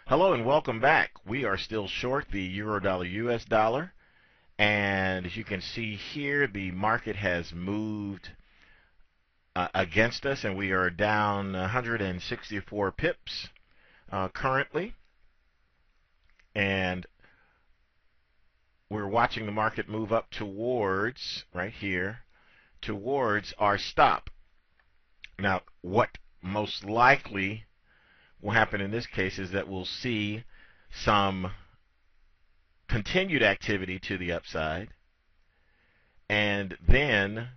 Hello and welcome back. We are still short the euro dollar US dollar, and as you can see here, the market has moved against us, and we are down 164 pips currently, and we're watching the market move up towards right here towards our stop. Now, what most likely will happen in this case is that we'll see some continued activity to the upside, and then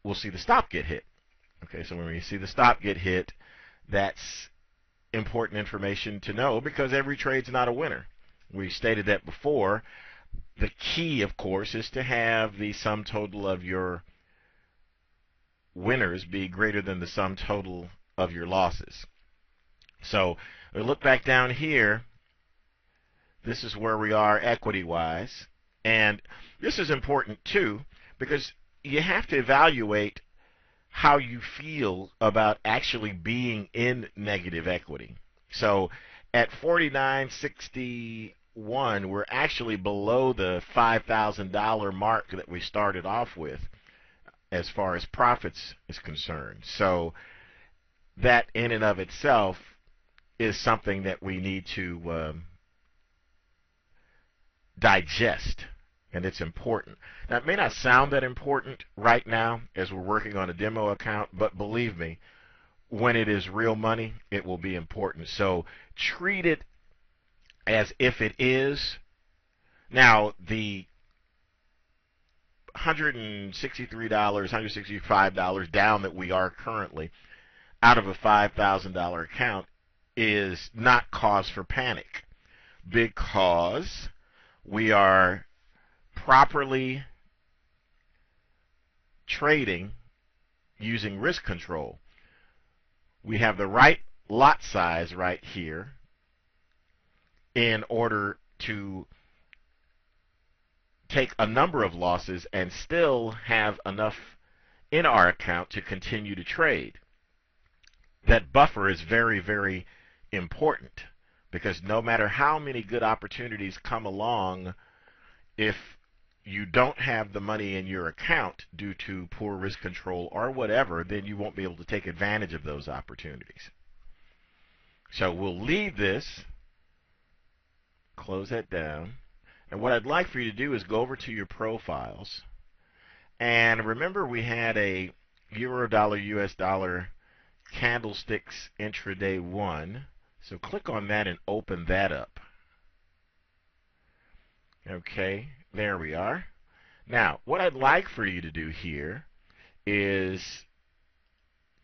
we'll see the stop get hit. Okay, so when we see the stop get hit, that's important information to know because every trade's not a winner. We stated that before. The key, of course, is to have the sum total of your winners be greater than the sum total of your losses. So we look back down here. This is where we are equity-wise. And this is important, too, because you have to evaluate how you feel about actually being in negative equity. So at 49.61, we're actually below the $5,000 mark that we started off with as far as profits is concerned. So that in and of itself is something that we need to digest, and it's important. Now, it may not sound that important right now as we're working on a demo account, but believe me, when it is real money, it will be important. So treat it as if it is. Now, the $163, $165 down that we are currently out of a $5,000 account is not cause for panic, because we are properly trading using risk control. We have the right lot size right here in order to take a number of losses and still have enough in our account to continue to trade. That buffer is very, very important, because no matter how many good opportunities come along, if you don't have the money in your account due to poor risk control or whatever, then you won't be able to take advantage of those opportunities. So we'll leave this, close that down, and what I'd like for you to do is go over to your profiles, and remember we had a euro dollar US dollar candlesticks intraday 1. So click on that and open that up. Okay, there we are. Now, what I'd like for you to do here is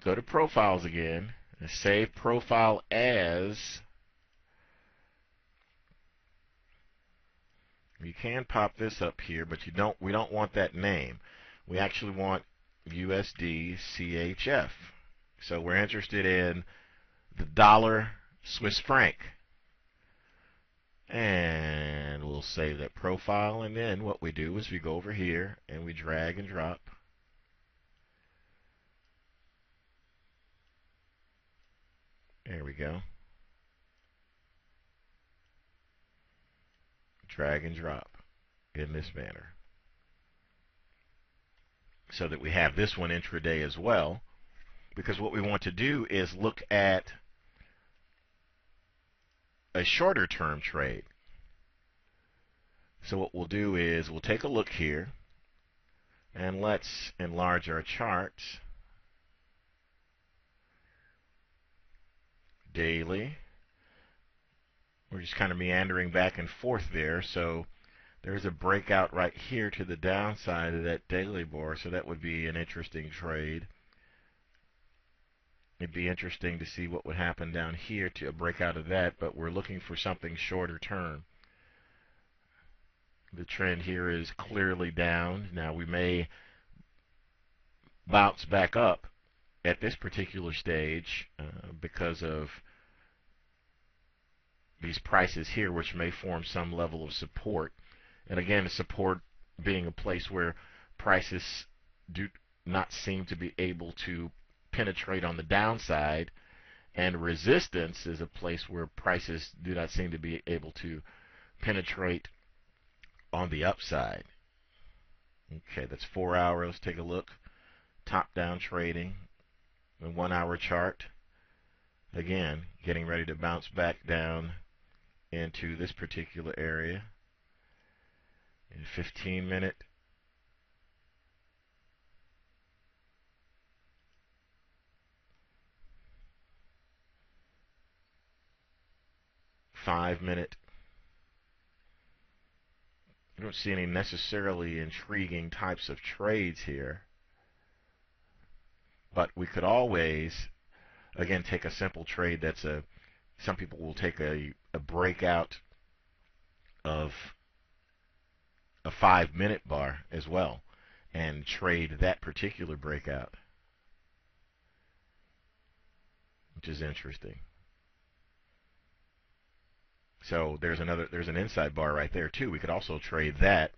go to profiles again and save profile as. You can pop this up here, but we don't want that name. We actually want USD CHF. So we're interested in the dollar Swiss franc. And we'll save that profile, and then what we do is we go over here and we drag and drop. There we go. Drag and drop in this manner, so that we have this one intraday as well, because what we want to do is look at a shorter term trade. So what we'll do is we'll take a look here, and let's enlarge our charts. Daily. We're just kind of meandering back and forth there. So there's a breakout right here to the downside of that daily bar, so that would be an interesting trade. It'd be interesting to see what would happen down here to a breakout of that, but we're looking for something shorter term. The trend here is clearly down. Now we may bounce back up at this particular stage because of these prices here, which may form some level of support. And again, support being a place where prices do not seem to be able to penetrate on the downside, And resistance is a place where prices do not seem to be able to penetrate on the upside. Okay, that's 4 hours. Let's take a look. Top-down trading, the 1 hour chart. Again, getting ready to bounce back down into this particular area. In 15-minute. Five-minute. I don't see any necessarily intriguing types of trades here. But we could always, again, take a simple trade that's some people will take a breakout of a 5-minute bar as well and trade that particular breakout, which is interesting. So there's an inside bar right there too. We could also trade that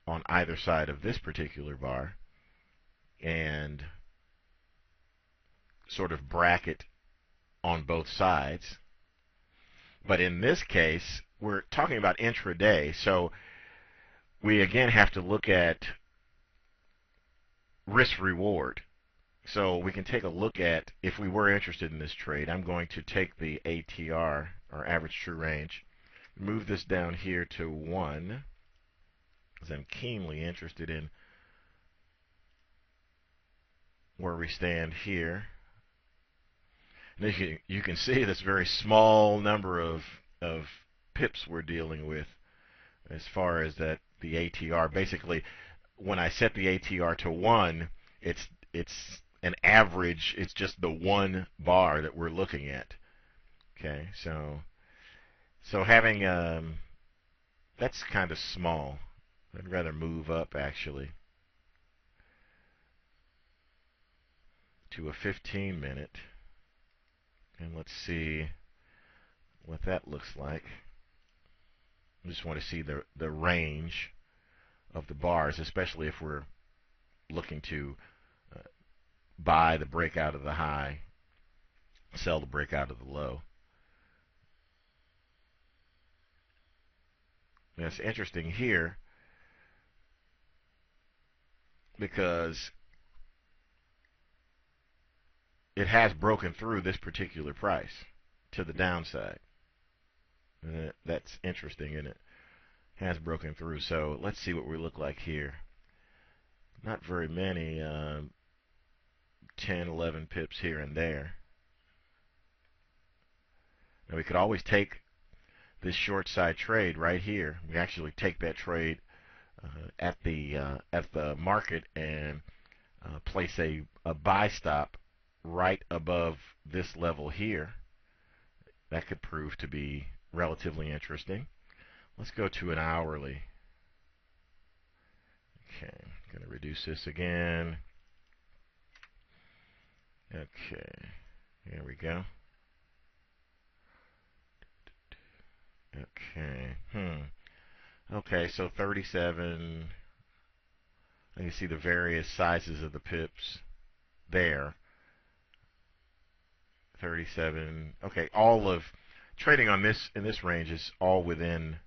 on either side of this particular bar and sort of bracket on both sides. But in this case, we're talking about intraday, so we again have to look at risk reward. So we can take a look at, if we were interested in this trade, I'm going to take the ATR, or average true range, move this down here to 1, because I'm keenly interested in where we stand here. And you can see this very small number of pips we're dealing with as far as that the ATR. Basically, when I set the ATR to 1, it's an average. It's just the one bar that we're looking at. Okay, so having that's kind of small. I'd rather move up actually to a 15-minute. And let's see what that looks like. I just want to see the range of the bars, especially if we're looking to buy the breakout of the high, sell the breakout of the low. And it's interesting here because it has broken through this particular price to the downside. And that's interesting, isn't it? Has broken through. So let's see what we look like here. Not very many, 10, 11 pips here and there. Now we could always take this short side trade right here. We actually take that trade at the market and place a buy stop right above this level here. That could prove to be relatively interesting. Let's go to an hourly. Okay, I'm going to reduce this again. Okay, here we go. Okay, Okay, so 37. You can see the various sizes of the pips there. 37. Okay, all of trading on this in this range is all within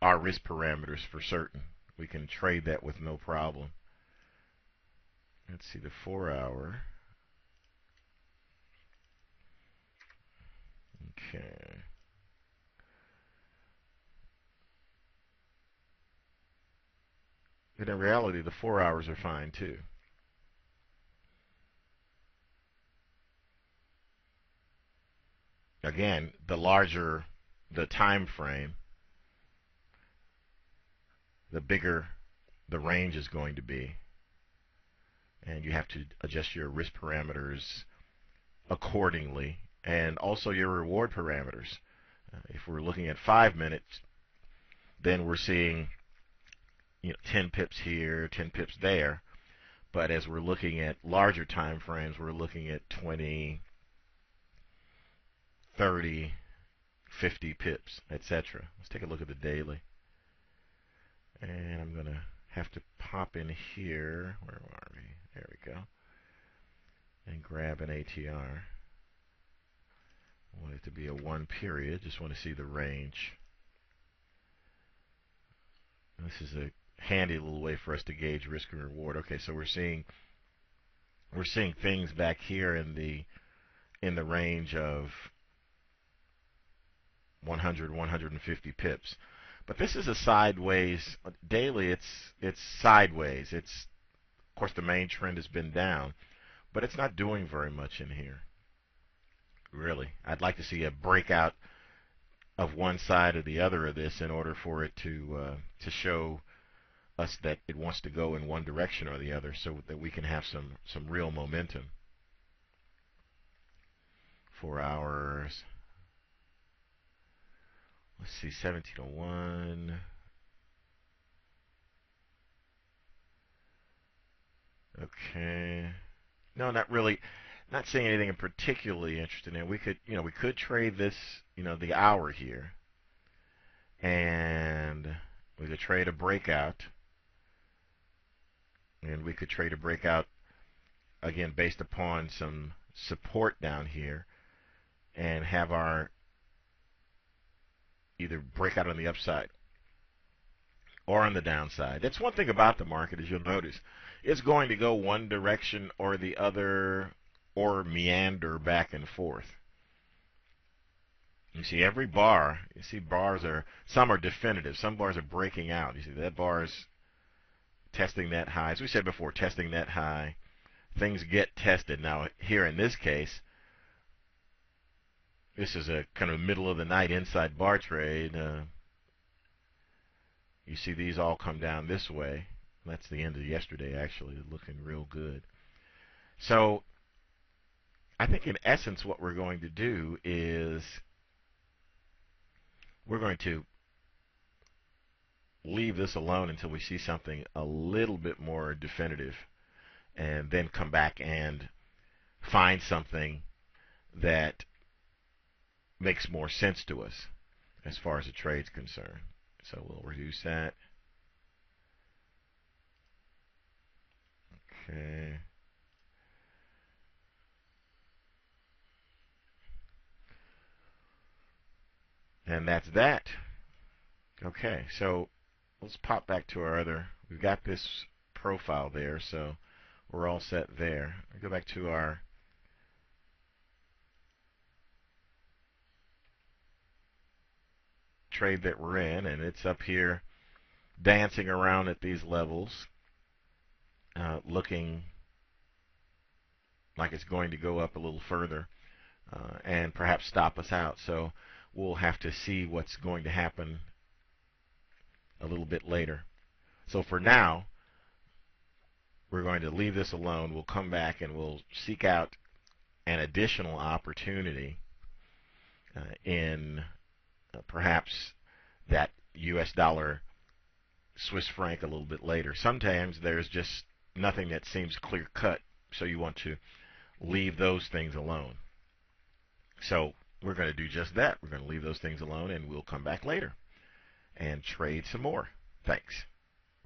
our risk parameters for certain. We can trade that with no problem. Let's see the 4 hour. Okay. But in reality, the 4 hours are fine too. Again, the larger the time frame, the bigger the range is going to be. And you have to adjust your risk parameters accordingly, and also your reward parameters. If we're looking at 5 minutes, then we're seeing 10 pips here, 10 pips there. But as we're looking at larger time frames, we're looking at 20, 30, 50 pips, etc. Let's take a look at the daily. And I'm going to have to pop in here. Where are we? There we go. and grab an ATR. I want it to be a 1 period. Just want to see the range. This is a handy little way for us to gauge risk and reward. Okay, so we're seeing things back here in the range of 100, 150 pips. But this is a sideways daily. It's sideways. It's, of course, the main trend has been down, but it's not doing very much in here. Really, I'd like to see a breakout of one side or the other of this in order for it to show us that it wants to go in one direction or the other, so that we can have some real momentum. 4 hours. Let's see, 1701. Okay. No, not really. Not seeing anything particularly interesting in. We could trade this, the hour here, and we could trade a breakout, and we could trade a breakout again based upon some support down here, and have our either breakout on the upside or on the downside. That's one thing about the market, as you'll notice. It's going to go one direction or the other, or meander back and forth. You see every bar, some are definitive. Some bars are breaking out. You see that bar is testing that high. As we said before, testing that high. Things get tested. Now here in this case, this is a kind of middle of the night inside bar trade. You see these all come down this way. That's the end of yesterday, actually, looking real good. So I think in essence what we're going to do is we're going to leave this alone until we see something a little bit more definitive, and then come back and find something that makes more sense to us as far as the trade's concerned. So we'll reduce that. Okay. And that's that. Okay, so let's pop back to our other. We've got this profile there, so we're all set there. Go back to our trade that we're in, and it's up here dancing around at these levels, looking like it's going to go up a little further and perhaps stop us out. So we'll have to see what's going to happen a little bit later. So for now, we're going to leave this alone. We'll come back and we'll seek out an additional opportunity in perhaps that US dollar Swiss franc a little bit later. Sometimes there's just nothing that seems clear cut, so you want to leave those things alone. So we're going to do just that. We're going to leave those things alone, and we'll come back later and trade some more. Thanks.